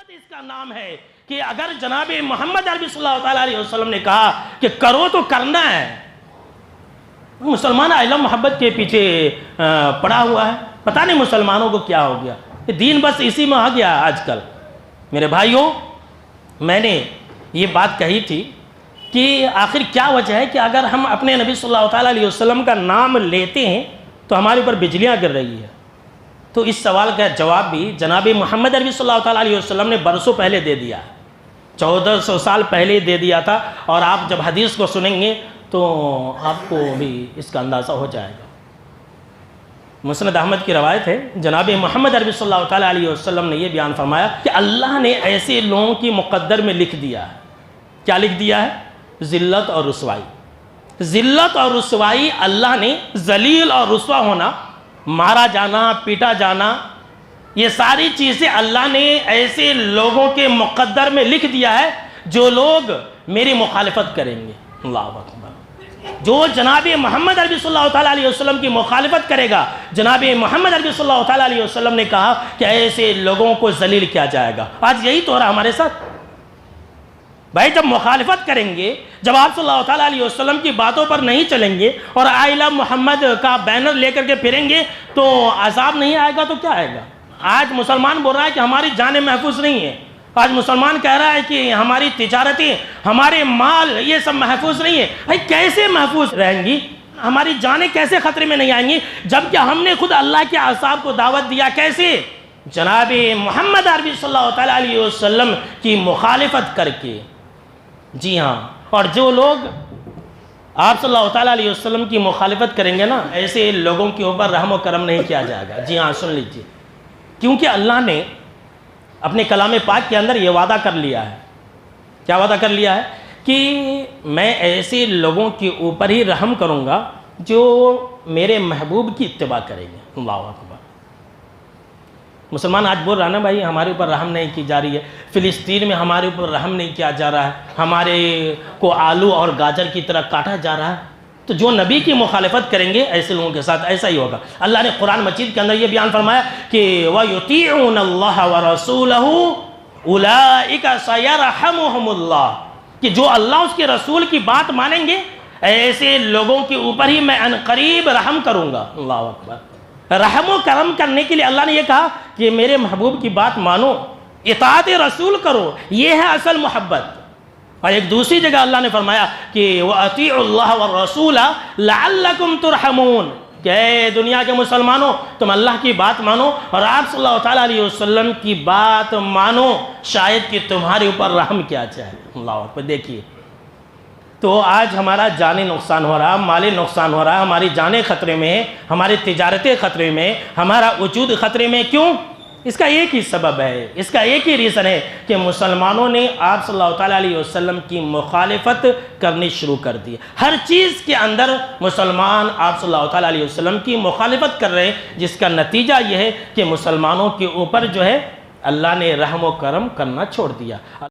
محبت اس کا نام ہے کہ اگر جناب محمد عربی صلی اللہ تعالیٰ علیہ وسلم نے کہا کہ کرو تو کرنا ہے، مسلمان علم محبت کے پیچھے پڑا ہوا ہے. پتہ نہیں مسلمانوں کو کیا ہو گیا، دین بس اسی میں آ گیا آج کل. میرے بھائیوں، میں نے یہ بات کہی تھی کہ آخر کیا وجہ ہے کہ اگر ہم اپنے نبی صلی اللہ تعالیٰ علیہ وسلم کا نام لیتے ہیں تو ہمارے اوپر بجلیاں گر رہی ہے. تو اس سوال کا جواب بھی جناب محمد عربی صلی اللہ تعالیٰ علیہ وسلم نے برسوں پہلے دے دیا، 1400 سال پہلے دے دیا تھا. اور آپ جب حدیث کو سنیں گے تو آپ کو بھی اس کا اندازہ ہو جائے گا. مسند احمد کی روایت ہے، جناب محمد عربی صلی اللہ تعالیٰ علیہ وسلم نے یہ بیان فرمایا کہ اللہ نے ایسے لوگوں کی مقدر میں لکھ دیا ہے. کیا لکھ دیا ہے؟ ذلت اور رسوائی. ذلت اور رسوائی، اللہ نے ذلیل اور رسوا ہونا، مارا جانا، پیٹا جانا، یہ ساری چیزیں اللہ نے ایسے لوگوں کے مقدر میں لکھ دیا ہے جو لوگ میری مخالفت کریں گے. اللہ اکبر. جو جناب محمد عربی صلی اللہ تعالیٰ علیہ وسلم کی مخالفت کرے گا، جناب محمد عربی صلی اللہ تعالیٰ علیہ وسلم نے کہا کہ ایسے لوگوں کو ذلیل کیا جائے گا. آج یہی تو ہو رہا ہمارے ساتھ. بھائی جب مخالفت کریں گے، جب آپ صلی اللہ تعالیٰ علیہ وسلم کی باتوں پر نہیں چلیں گے اور آئی لو محمد کا بینر لے کر کے پھریں گے تو عذاب نہیں آئے گا تو کیا آئے گا؟ آج مسلمان بول رہا ہے کہ ہماری جانیں محفوظ نہیں ہیں. آج مسلمان کہہ رہا ہے کہ ہماری تجارتیں، ہمارے مال، یہ سب محفوظ نہیں ہے. بھائی کیسے محفوظ رہیں گی؟ ہماری جانیں کیسے خطرے میں نہیں آئیں گی جبکہ ہم نے خود اللہ کے اعصاب کو دعوت دیا؟ کیسے؟ جناب محمد عربی صلی اللہ تعالیٰ علیہ وسلم کی مخالفت کر کے. جی ہاں، اور جو لوگ آپ صلی اللہ تعالیٰ علیہ وسلم کی مخالفت کریں گے نا، ایسے لوگوں کے اوپر رحم و کرم نہیں کیا جائے گا. جی ہاں، سن لیجیے. کیونکہ اللہ نے اپنے کلام پاک کے اندر یہ وعدہ کر لیا ہے. کیا وعدہ کر لیا ہے؟ کہ میں ایسے لوگوں کے اوپر ہی رحم کروں گا جو میرے محبوب کی اتباع کریں گے. اللہ اکبر. مسلمان آج بول رہا نا بھائی ہمارے اوپر رحم نہیں کی جا رہی ہے، فلسطین میں ہمارے اوپر رحم نہیں کیا جا رہا ہے، ہمارے کو آلو اور گاجر کی طرح کاٹا جا رہا ہے. تو جو نبی کی مخالفت کریں گے ایسے لوگوں کے ساتھ ایسا ہی ہوگا. اللہ نے قرآن مجید کے اندر یہ بیان فرمایا کہ وَيُطِيعُونَ اللَّهَ وَرَسُولَهُ أُولَئِكَ سَيَرْحَمُهُمُ اللَّهُ، کہ جو اللہ اس کے رسول کی بات مانیں گے ایسے لوگوں کے اوپر ہی میں عنقریب رحم کروں گا. اللہ اکبر. رحم و کرم کرنے کے لیے اللہ نے یہ کہا کہ میرے محبوب کی بات مانو، اطاعت رسول کرو، یہ ہے اصل محبت. اور ایک دوسری جگہ اللہ نے فرمایا کہ وَأَطِيعُوا اللَّهَ وَالرَّسُولَ لَعَلَّكُمْ تُرْحَمُونَ، کہ اے دنیا کے مسلمانوں تم اللہ کی بات مانو اور آپ صلی اللہ تعالیٰ علیہ وسلم کی بات مانو شاید کہ تمہارے اوپر رحم کیا جائے. اللہ اکبر. دیکھیے تو آج ہمارا جانی نقصان ہو رہا، مالی نقصان ہو رہا، ہماری جانیں خطرے میں ہیں، ہماری تجارتیں خطرے میں، ہمارا وجود خطرے میں. کیوں؟ اس کا ایک ہی سبب ہے، اس کا ایک ہی ریزن ہے کہ مسلمانوں نے آپ صلی اللہ تعالیٰ علیہ وسلم کی مخالفت کرنی شروع کر دی. ہر چیز کے اندر مسلمان آپ صلی اللہ تعالیٰ علیہ وسلم کی مخالفت کر رہے ہیں، جس کا نتیجہ یہ ہے کہ مسلمانوں کے اوپر جو ہے اللہ نے رحم و کرم کرنا چھوڑ دیا.